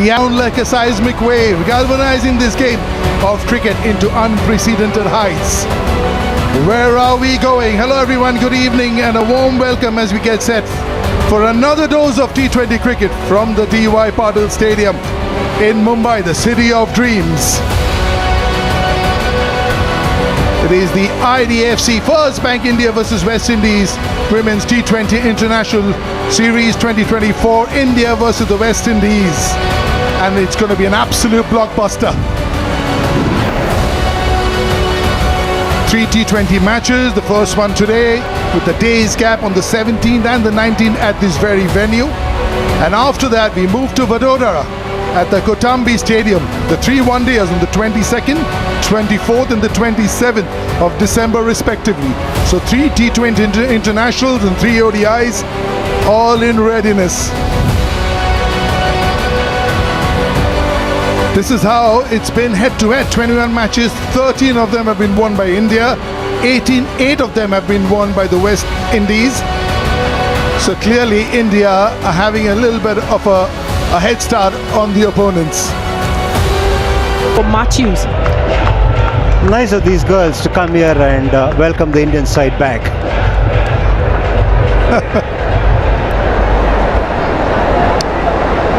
Meow like a seismic wave, galvanizing this game of cricket into unprecedented heights. Where are we going? Hello everyone, good evening and a warm welcome as we get set for another dose of T20 cricket from the D.Y. Patil Stadium in Mumbai, the city of dreams. It is the IDFC First Bank India versus West Indies Women's T20 International Series 2024, India versus the West Indies, and it's going to be an absolute blockbuster. 3 T20 matches, the first one today with the day's gap on the 17th and the 19th at this very venue, and after that we move to Vadodara at the Kotambi Stadium, the 3 one-dayers on the 22nd, 24th and the 27th of December respectively. So 3 T20 internationals and 3 ODIs all in readiness. This is how it's been head-to-head. 21 matches, 13 of them have been won by India, 8 of them have been won by the West Indies. So clearly India are having a little bit of a head start on the opponents. For Matthews. Nice of these girls to come here and welcome the Indian side back.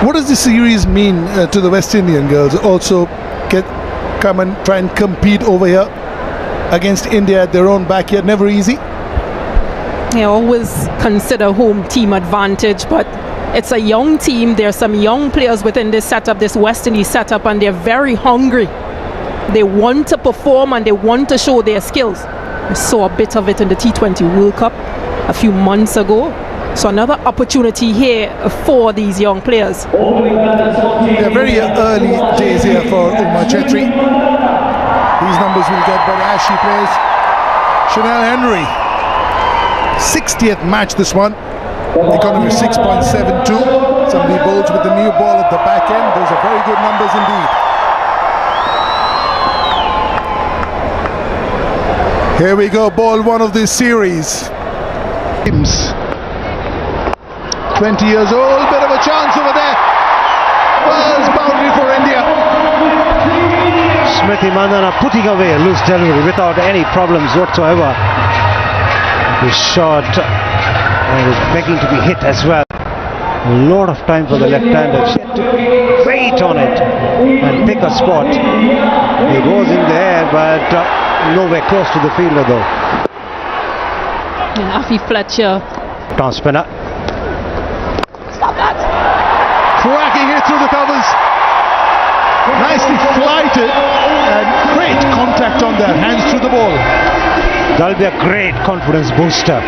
What does this series mean to the West Indian girls? Also come and try and compete over here against India at their own backyard. Never easy. They always consider home team advantage, but it's a young team. There are some young players within this setup, this West Indies setup, and they're very hungry. They want to perform and they want to show their skills. We saw a bit of it in the T20 World Cup a few months ago. So another opportunity here for these young players. They're very early days here for Uma Chetri. These numbers will get better as she plays. Chanel Henry, 60th match this one. Economy 6.72. Somebody bowls with the new ball at the back end. Those are very good numbers indeed. Here we go, ball one of this series. 20 years old, bit of a chance over there. First boundary for India. Smriti Mandhana putting away a loose delivery without any problems whatsoever. The shot and is begging to be hit as well. A lot of time for the left-hander. She had to wait on it and pick a spot. It was in the air, but nowhere close to the fielder though. And Afi Fletcher. Tom spinner. Stop that. Cracking it through the covers. Nicely flighted and great contact on that. Hands through the ball. That'll be a great confidence booster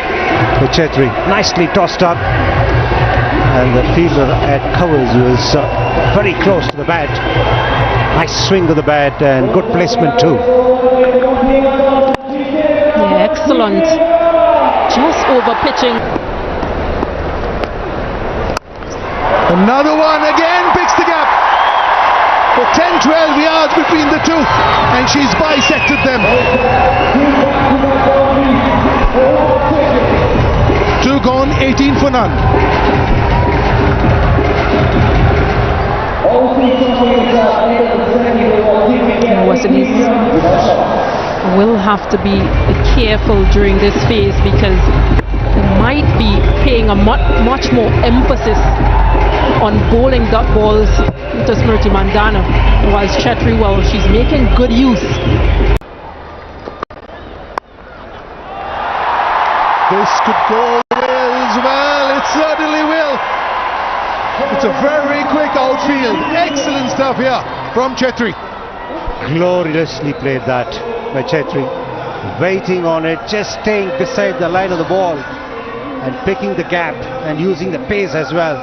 for Chetri. Nicely tossed up. And the fielder at covers was very close to the bat. Nice swing of the bat and good placement too. Yeah, excellent. Just over pitching. Another one again, picks the gap. For 10-12 yards between the two, and she's bisected them. 2 gone, 18 for none. West Indies will have to be careful during this phase because they might be paying a much more emphasis on bowling dot balls to Smriti Mandhana, whilst Chetri, well, she's making good use. This could go as well, it certainly will. It's a very quick outfield. Excellent stuff here from Chetri. Gloriously played that by Chetri. Waiting on it, just staying beside the line of the ball and picking the gap and using the pace as well.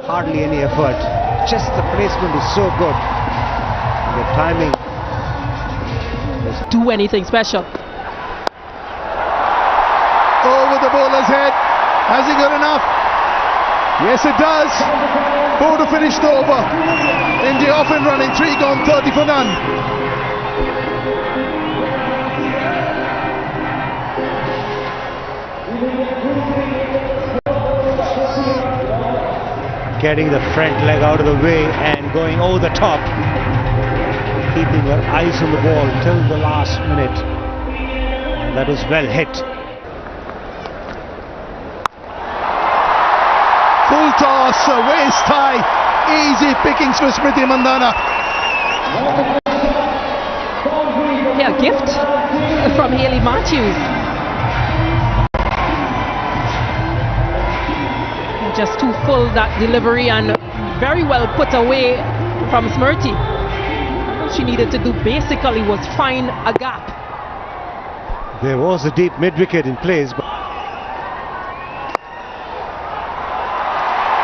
Hardly any effort. Just the placement is so good. The timing. Do anything special. Over the bowler's head. Has he got enough? Yes, it does. 4 to finish the over. India off and running. 3 gone, 30 for none. getting the front leg out of the way and going over the top, keeping her eyes on the ball till the last minute. And that was well hit. Full toss, waist high, easy pickings for Smriti Mandhana. Yeah, gift from Hayley Matthews. Just too full, that delivery, and very well put away from Smriti. All she needed to do basically was find a gap. There was a deep mid-wicket in place, but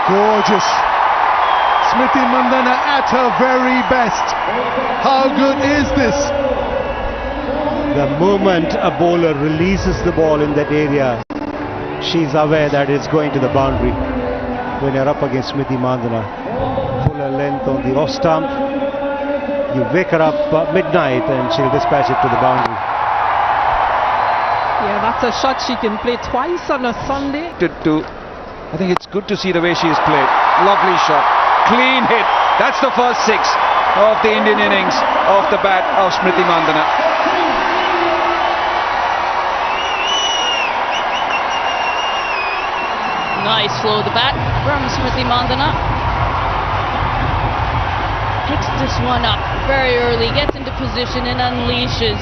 Gorgeous. Smriti Mandhana at her very best. How good is this? the moment a bowler releases the ball in that area, she's aware that it's going to the boundary. When you're up against Smriti Mandhana, fuller length on the off stump, you wake her up at midnight and she'll dispatch it to the boundary. Yeah, that's a shot she can play twice on a Sunday. I think it's good to see the way she has played. Lovely shot, clean hit. That's the first six of the Indian innings off the bat of Smriti Mandhana. Nice flow of the bat from Smriti Mandhana. Picks this one up very early, gets into position and unleashes.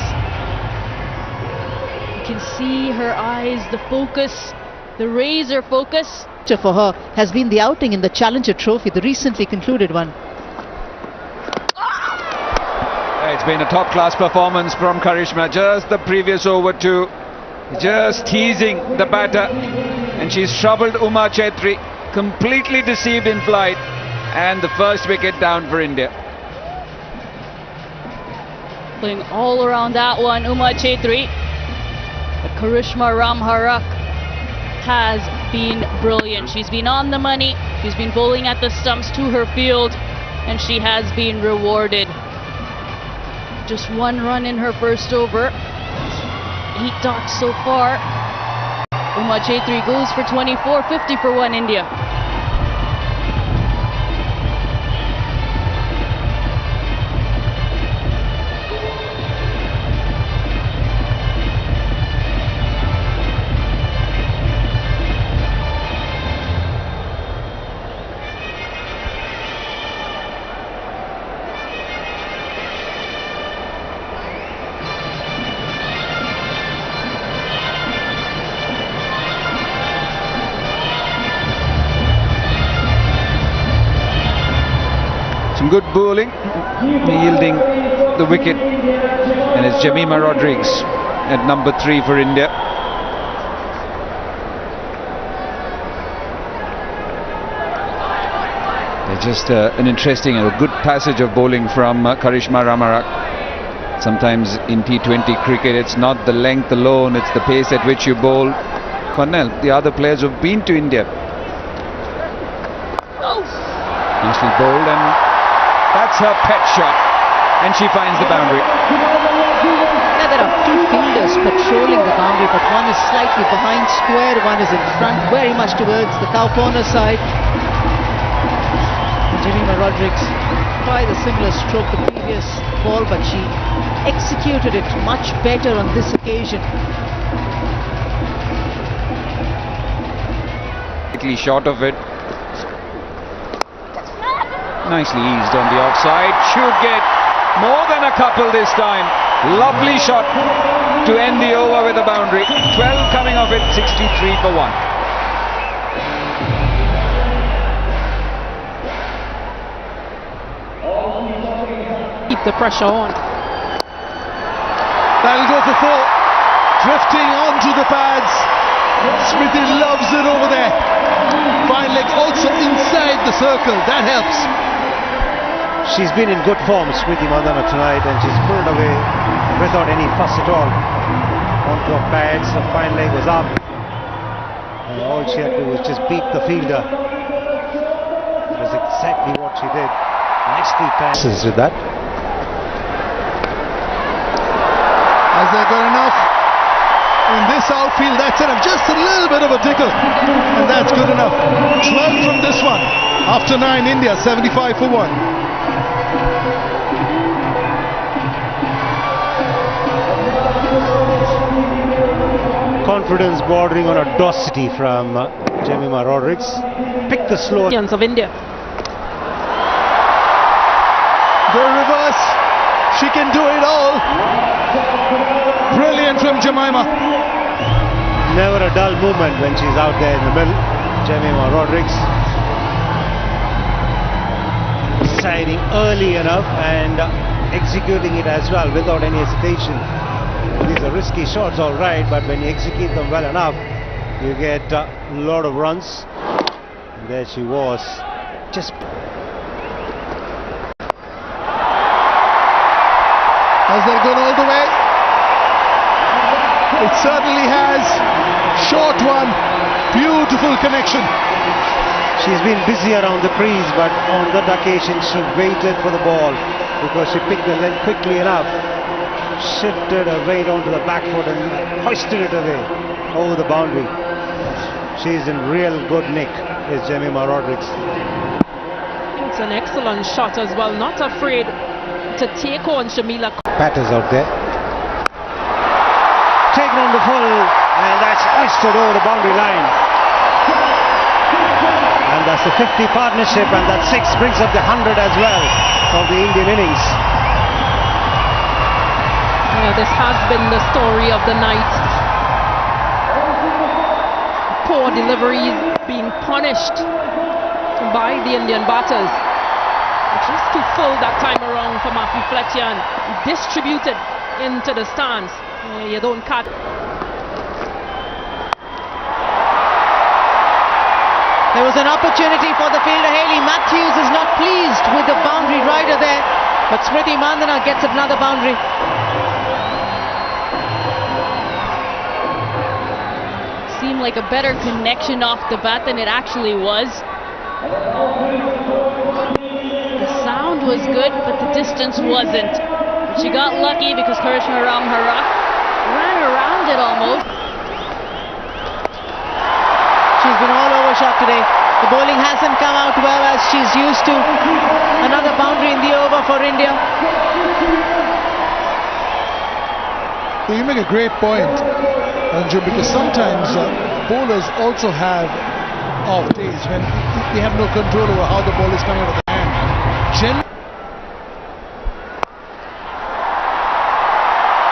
You can see her eyes, the focus, the razor focus. For her has been the outing in the Challenger Trophy, the recently concluded one. It's been a top-class performance from Karishma. Just the previous over two, just teasing the batter, and she's troubled Uma Chaitri, completely deceived in flight, and the first wicket down for India. Playing all around that one, Uma Chaitri. But Karishma Ramharak has been brilliant. She's been on the money, she's been bowling at the stumps to her field, and she has been rewarded. Just one run in her first over, 8 dots so far. Uma Chaitri goes for 24, 50 for 1 India. Some good bowling, yielding the wicket, and it's Jemimah Rodrigues at number 3 for India. They're just an interesting and a good passage of bowling from Karishma Ramharak. Sometimes in T20 cricket it's not the length alone, it's the pace at which you bowl. Cornell, the other players who've been to India. Nicely bowled, and that's her pet shot, and she finds the boundary. Now there are 2 fielders patrolling the boundary, but one is slightly behind square, one is in front, very much towards the cow corner side. Jemimah Rodrigues tried a similar stroke the previous ball, but she executed it much better on this occasion. Short of it. Nicely eased on the offside. Should get more than a couple this time. Lovely shot to end the over with a boundary. 12 coming off it, 63 for 1. Keep the pressure on. That'll go for 4. Drifting onto the pads. Smriti loves it over there. Fine leg also inside the circle. That helps. She's been in good form, Smriti Mandhana, tonight, and she's pulled away without any fuss at all. Onto her pads, her fine leg was up, and all she had to do was just beat the fielder. That was exactly what she did. Nicely passes with that. Has they got enough in this outfield? That's enough. Just a little bit of a tickle, and that's good enough. 12 from this one. After 9, India 75 for 1. Confidence bordering on audacity from Jemimah Rodrigues. Pick the slow. Of India. The reverse. She can do it all. Brilliant from Jemimah. Never a dull movement when she's out there in the middle. Jemimah Rodrigues deciding early enough and executing it as well without any hesitation. These are risky shots, all right, but when you execute them well enough, you get a lot of runs. And there she was, just. Has that gone all the way? It certainly has. Short one. Beautiful connection. She's been busy around the crease, but on that occasion she waited for the ball because she picked the length quickly enough, shifted her weight onto the back foot and hoisted it away over the boundary. She's in real good nick, is Jemimah Rodrigues. It's an excellent shot as well, not afraid to take on Shamila. Pat is out there. Taken on the full, and that's hoisted over the boundary line. And that's the 50 partnership, and that 6 brings up the 100 as well of the Indian innings. This has been the story of the night. Poor deliveries being punished by the Indian batters. Just to fill that time around for Matthew Fletcher and distribute it into the stands. You don't cut. There was an opportunity for the fielder. Hayley Matthews is not pleased with the boundary rider there, but Smriti Mandhana gets another boundary. Seemed like a better connection off the bat than it actually was. The sound was good, but the distance wasn't. But she got lucky because Karishma Ramharak ran around it almost. She's been all over shot today. The bowling hasn't come out well as she's used to. Another boundary in the over for India. You make a great point, Anju, because sometimes bowlers also have off days when they have no control over how the ball is coming out of the hand.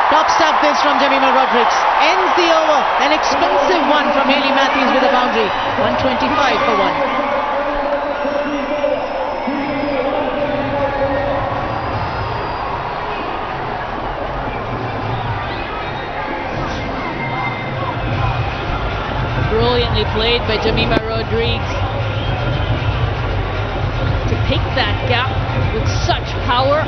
Top stop this from Jemimah Rodrigues. Ends the over. An expensive one from Hayley Matthews with a boundary. 125 for 1. Brilliantly played by Jemimah Rodrigues to pick that gap with such power.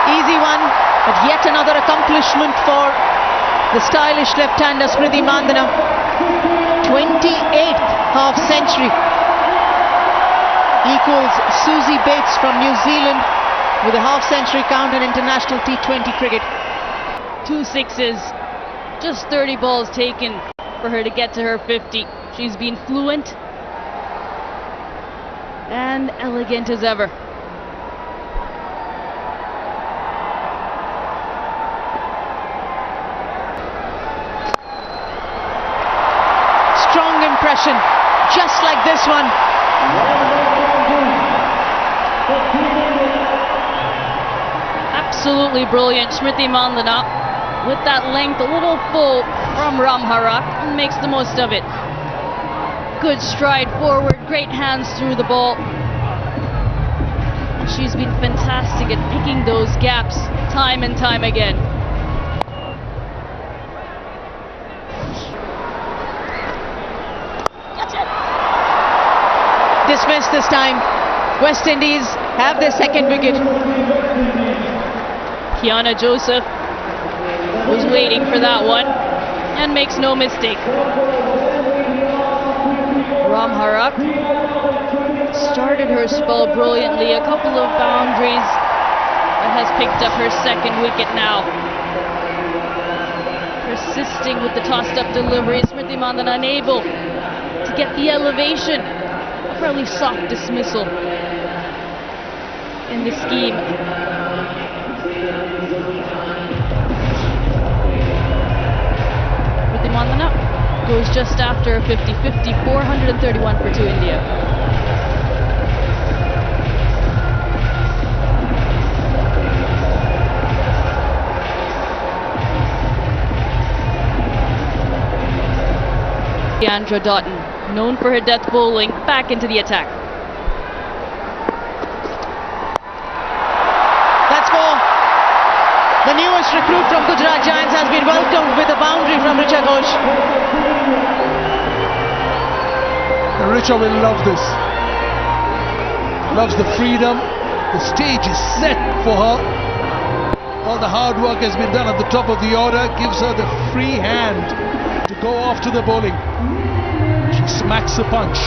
Easy one, but yet another accomplishment for the stylish left-hander Smriti Mandhana. 28th half century. Equals Susie Bates from New Zealand with a half-century count in international T20 cricket. 2 sixes, just 30 balls taken for her to get to her 50. She's been fluent and elegant as ever. Strong impression, just like this one. Absolutely brilliant. Smriti Mandhana with that length a little full from Ramharak and makes the most of it. Good stride forward, great hands through the ball. She's been fantastic at picking those gaps time and time again. Dismissed this time. West Indies have their second wicket. Kiana Joseph was waiting for that one and makes no mistake. Ramharak started her spell brilliantly, a couple of boundaries, and has picked up her second wicket now. reacting with the tossed up delivery. Smriti Mandhana unable to get the elevation. A fairly soft dismissal in the scheme. Smriti Mandhana goes just after 50-50, 431 for 2 India. Deandra Doughton, known for her death bowling, back into the attack. That's four. The newest recruit from Gujarat Giants has been welcomed with a boundary from Richa Ghosh. And Richa will love this. Loves the freedom. The stage is set for her. All the hard work has been done at the top of the order. Gives her the free hand to go off to the bowling. She smacks a punch.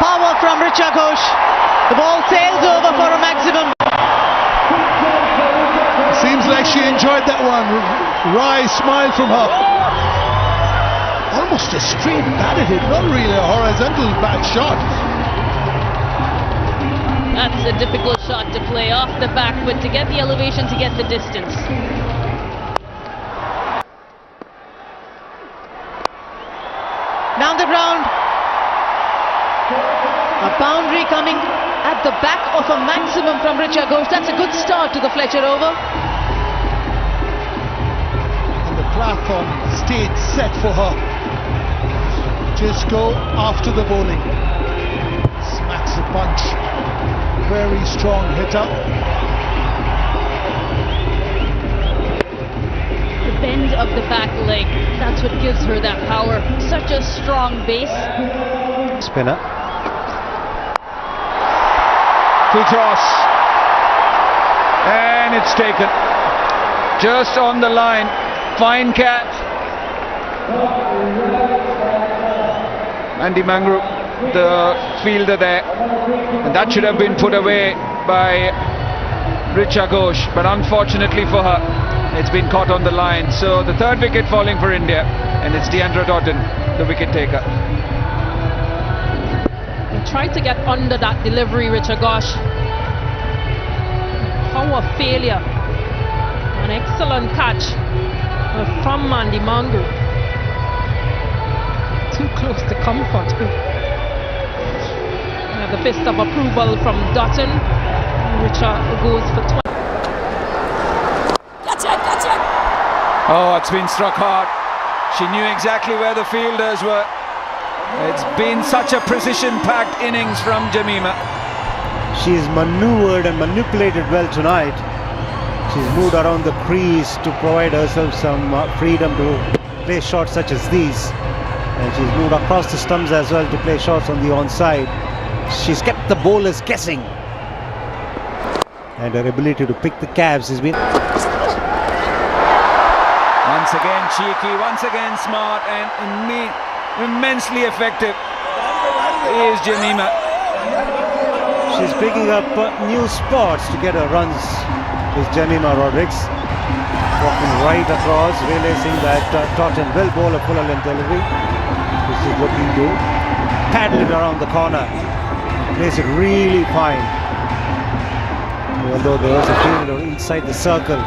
Power from Richa Ghosh. The ball sails over for a maximum. Seems like she enjoyed that one. Wry smile from her. Almost a straight bat at it, not really a horizontal bat shot. That's a difficult shot to play off the back, but to get the elevation, to get the distance. Down the ground. A boundary coming at the back of a maximum from Richa Ghosh. That's a good start to the Fletcher over. And the platform stage set for her. Just go after the bowling. Smacks a punch. Very strong hitter. The bend of the back leg, that's what gives her that power. Such a strong base. Spinner. Full toss. And it's taken. Just on the line. Fine catch. Andy Mangru, the fielder there. And that should have been put away by Richa Ghosh. But unfortunately for her, it's been caught on the line. So the third wicket falling for India. And it's Deandra Doughton, the wicket taker. Tried to get under that delivery, Richa Ghosh. Power failure. An excellent catch from Andy Mangru. Too close to comfort. The fist of approval from Doughton. Richa goes for 20. Oh, it's been struck hard. She knew exactly where the fielders were. It's been such a precision-packed innings from Jemimah. She's maneuvered and manipulated well tonight. She's moved around the crease to provide herself some freedom to play shots such as these. And she's moved across the stumps as well to play shots on the onside. She's kept the bowlers guessing. And her ability to pick the cabs has been... Once again cheeky, once again smart, and immensely effective is Jemimah. She's picking up new spots to get her runs with Jemimah Rodrigues. Walking right across, realizing that Doughton will bowl a fuller length delivery. This is looking to paddle it around the corner. Plays it really fine. Although there was a fielder inside the circle.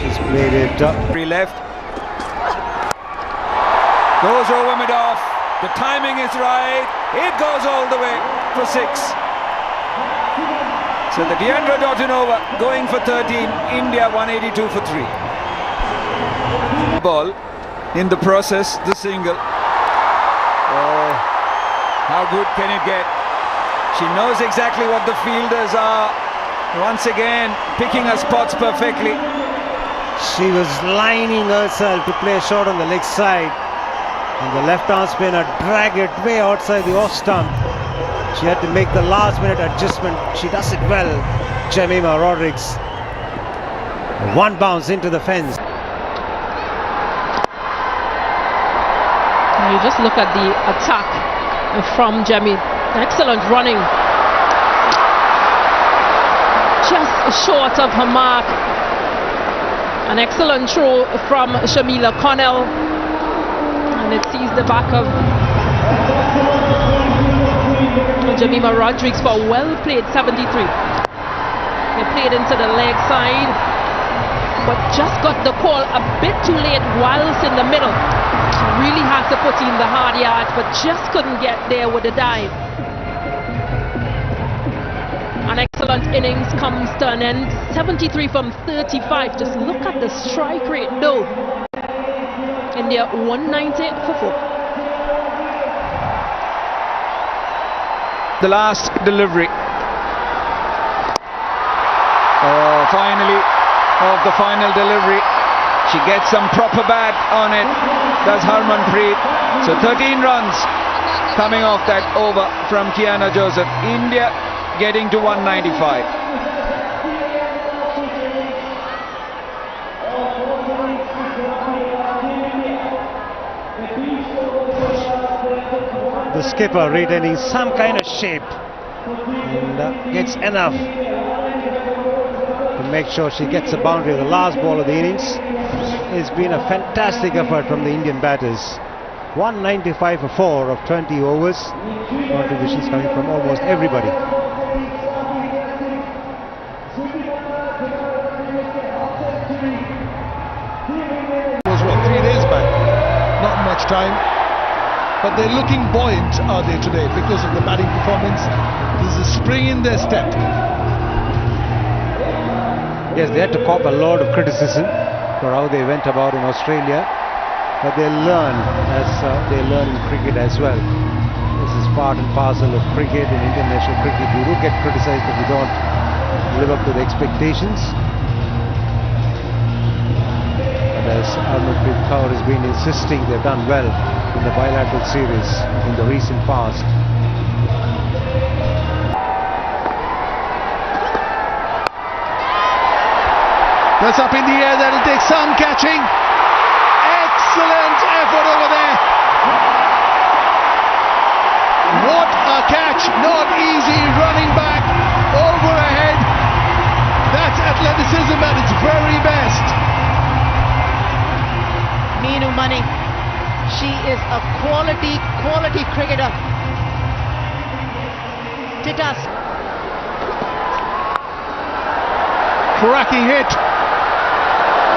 She's played it. Free left. Goes over mid-off. The timing is right. It goes all the way for 6. So the Deandra Doughton over going for 13. India 182 for 3. Ball in the process, the single. Oh, how good can it get? She knows exactly what the fielders are. Once again, picking her spots perfectly. She was lining herself to play a shot on the leg side. And the left-arm spinner dragged it way outside the off stump. She had to make the last-minute adjustment. She does it well, Jemimah Rodrigues. One bounce into the fence. You just look at the attack from Jemmy. Excellent running. just short of her mark. An excellent throw from Shamila Connell, and it sees the back of Jemima Rodrigues for a well played 73. They played into the leg side, but just got the call a bit too late whilst in the middle. She really had to put in the hard yards, but just couldn't get there with the dive. An excellent innings comes to an end. 73 from 35. Just look at the strike rate though. India 190 for 4. The last delivery. Oh, finally, of the final delivery. She gets some proper bat on it. Does Harmanpreet. So 13 runs coming off that over from Kiana Joseph. India getting to 195. The skipper retaining some kind of shape and gets enough to make sure she gets a boundary. The last ball of the innings. It's been a fantastic effort from the Indian batters. 195 for 4 of 20 overs. Contributions coming from almost everybody. Was 3 days back. Not much time. But they're looking buoyant, are they, today, because of the batting performance. There's a spring in their step. Yes, they had to cop a lot of criticism for how they went about in Australia, but they learn as they learn in cricket as well. This is part and parcel of cricket. In international cricket, we do get criticized if we don't live up to the expectations. But as Harmanpreet Kaur has been insisting, they've done well in the bilateral series in the recent past. That's up in the air, that'll take some catching. Excellent effort over there. What a catch, not easy, running back, over ahead. That's athleticism at its very best. Meenu Mani, she is a quality cricketer. Titas. Cracking hit.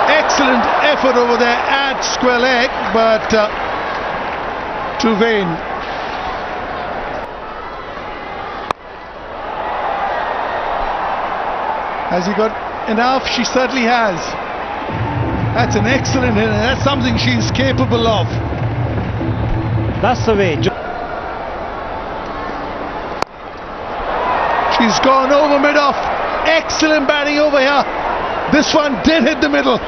Excellent effort over there at square leg, but too vain. Has he got enough? She certainly has. That's an excellent hit, and that's something she's capable of. That's the way. She's gone over mid-off. Excellent batting over here. This one did hit the middle.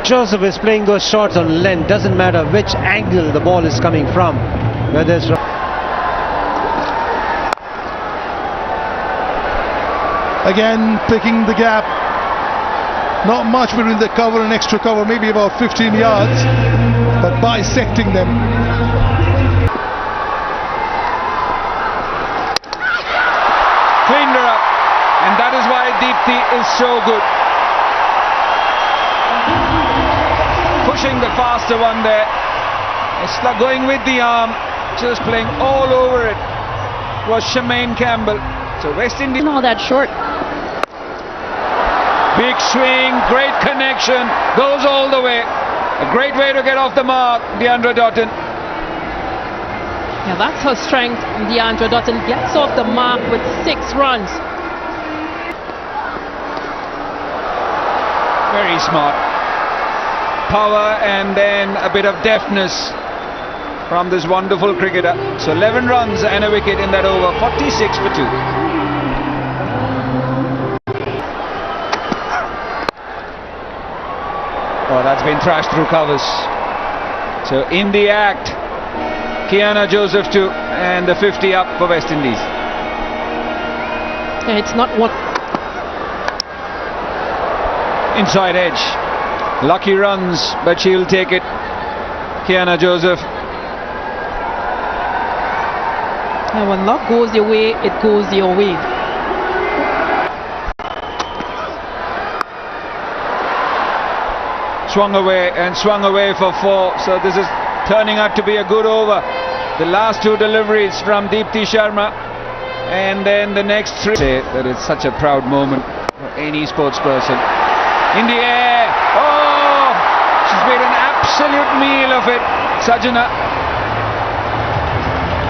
Joseph is playing those shots on length. Doesn't matter which angle the ball is coming from, whether it's again picking the gap. Not much between the cover and extra cover, maybe about 15 yards, but bisecting them. Cleaned her up, and that is why Deepthi is so good. Pushing the faster one there. It's like going with the arm, just playing all over it. Was Shemaine Campbell. So West Indies. All that short. Big swing, great connection, goes all the way. A great way to get off the mark, Deandra Dottin. Yeah, that's her strength. Deandra Dottin gets off the mark with 6 runs. Very smart. Power and then a bit of deftness from this wonderful cricketer. So 11 runs and a wicket in that over, 46 for 2. Oh, that's been thrashed through covers. So in the act, Kiana Joseph 2 and the 50 up for West Indies. And it's not what. Inside edge. Lucky runs, but she'll take it. Kiana Joseph. And when luck goes your way, it goes your way. swung away for 4. So this is turning out to be a good over. The last 2 deliveries from Deepti Sharma, and then the next 3. Say that it's such a proud moment for any sports person. In the air, oh, she's made an absolute meal of it, Sajana,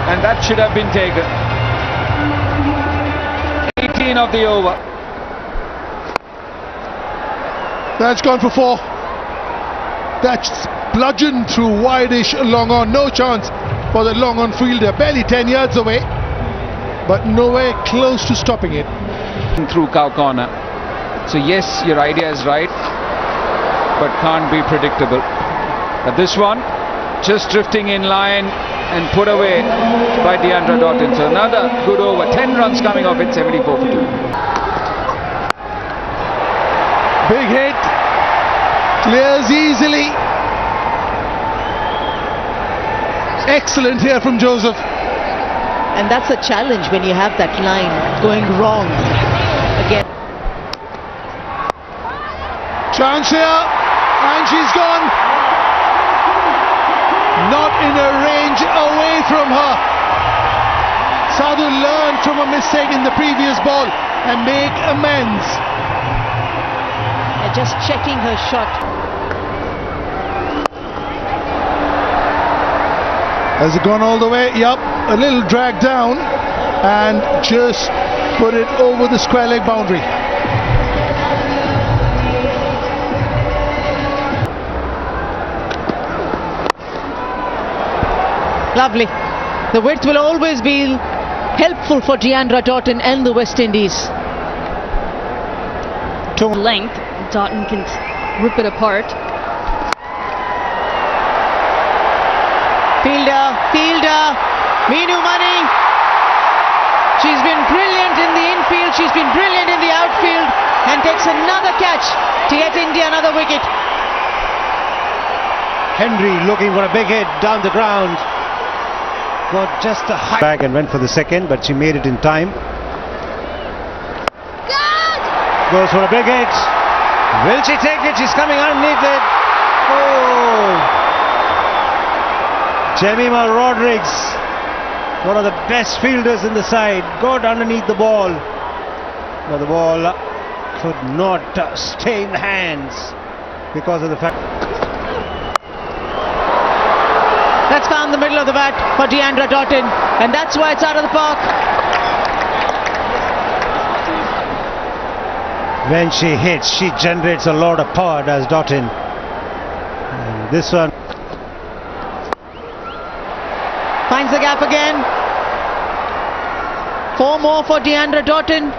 and that should have been taken. 18 of the over. That's gone for 4. That's bludgeoned through wide-ish long on. No chance for the long on fielder. Barely 10 yards away, but nowhere close to stopping it. Through cow corner. So yes, your idea is right, but can't be predictable. But this one, just drifting in line and put away by Deandra Doughton. So another good over. 10 runs coming off it, 74 for 2. Big hit. Clears easily. Excellent here from Joseph. And that's a challenge when you have that line going wrong again. Chance here, and she's gone. Not in a range away from her. Sadhu learned from a mistake in the previous ball and make amends. And just checking her shot. Has it gone all the way? Yup, a little drag down and just put it over the square leg boundary. Lovely. The width will always be helpful for Deandra Doughton and the West Indies. Length, Doughton can rip it apart. Fielder, Meenu Mani. She's been brilliant in the infield, she's been brilliant in the outfield, and takes another catch to get India another wicket. Henry looking for a big hit down the ground. Got just a high bag and went for the second, but she made it in time. Goes for a big hit. Will she take it? She's coming underneath it. Oh! Jemima Rodrigues, one of the best fielders in the side, got underneath the ball, but the ball could not stay in the hands because of the fact. That's found the middle of the bat for Deandra Doughton, and that's why it's out of the park. When she hits, she generates a lot of power, does Doughton. And this one finds the gap again. 4 more for Deandra Doughton.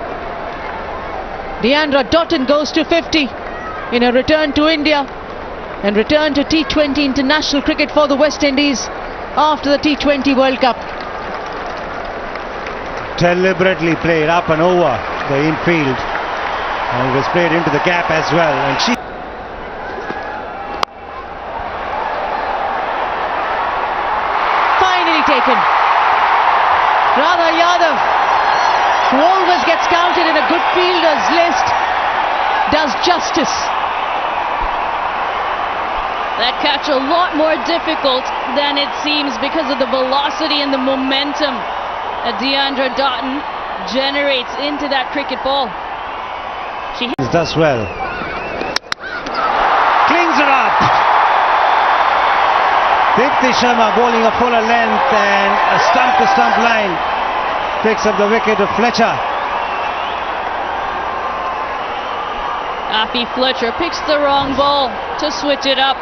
Deandra Doughton goes to 50 in a return to India and return to T20 international cricket for the West Indies after the T20 World Cup. Deliberately played up and over the infield, and it was played into the gap as well, and she finally taken. Radha Yadav, who always gets counted in a good fielders list, does justice. That catch a lot more difficult than it seems because of the velocity and the momentum that Deandra Doughton generates into that cricket ball. She does well. Cleans it up. Deepti Sharma bowling a fuller length and a stump-to-stump line. Picks up the wicket of Fletcher. Appy Fletcher picks the wrong ball to switch it up.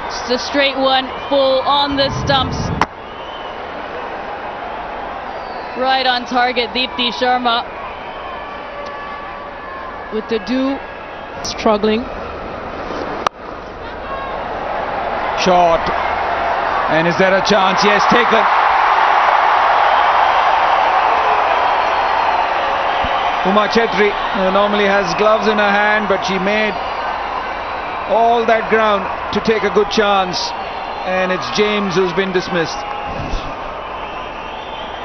It's a straight one, full on the stumps. Right on target, Deepti Sharma with the do. Struggling. Short. And is there a chance? Yes, taken. Uma Chetri normally has gloves in her hand, but she made all that ground to take a good chance, and it's James who's been dismissed.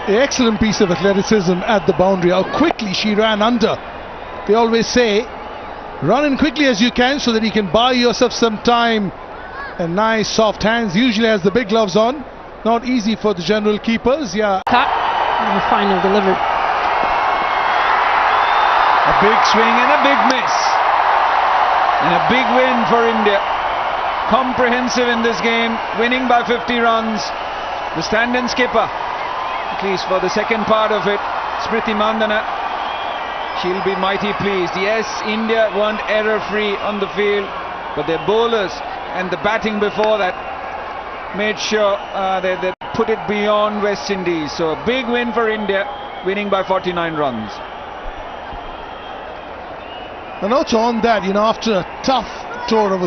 Excellent piece of athleticism at the boundary. How quickly she ran under. They always say Run in quickly as you can so that you can buy yourself some time. And nice soft hands, usually has the big gloves on. Not easy for the general keepers, yeah. Cut. And the final delivery. A big swing and a big miss. And a big win for India. Comprehensive in this game, winning by 50 runs. The stand-in skipper, at least for the second part of it, Smriti Mandana, she'll be mighty pleased. Yes, India weren't error-free on the field, but their bowlers and the batting before that made sure they put it beyond West Indies. So a big win for India, winning by 49 runs. And also on that, after a tough tour of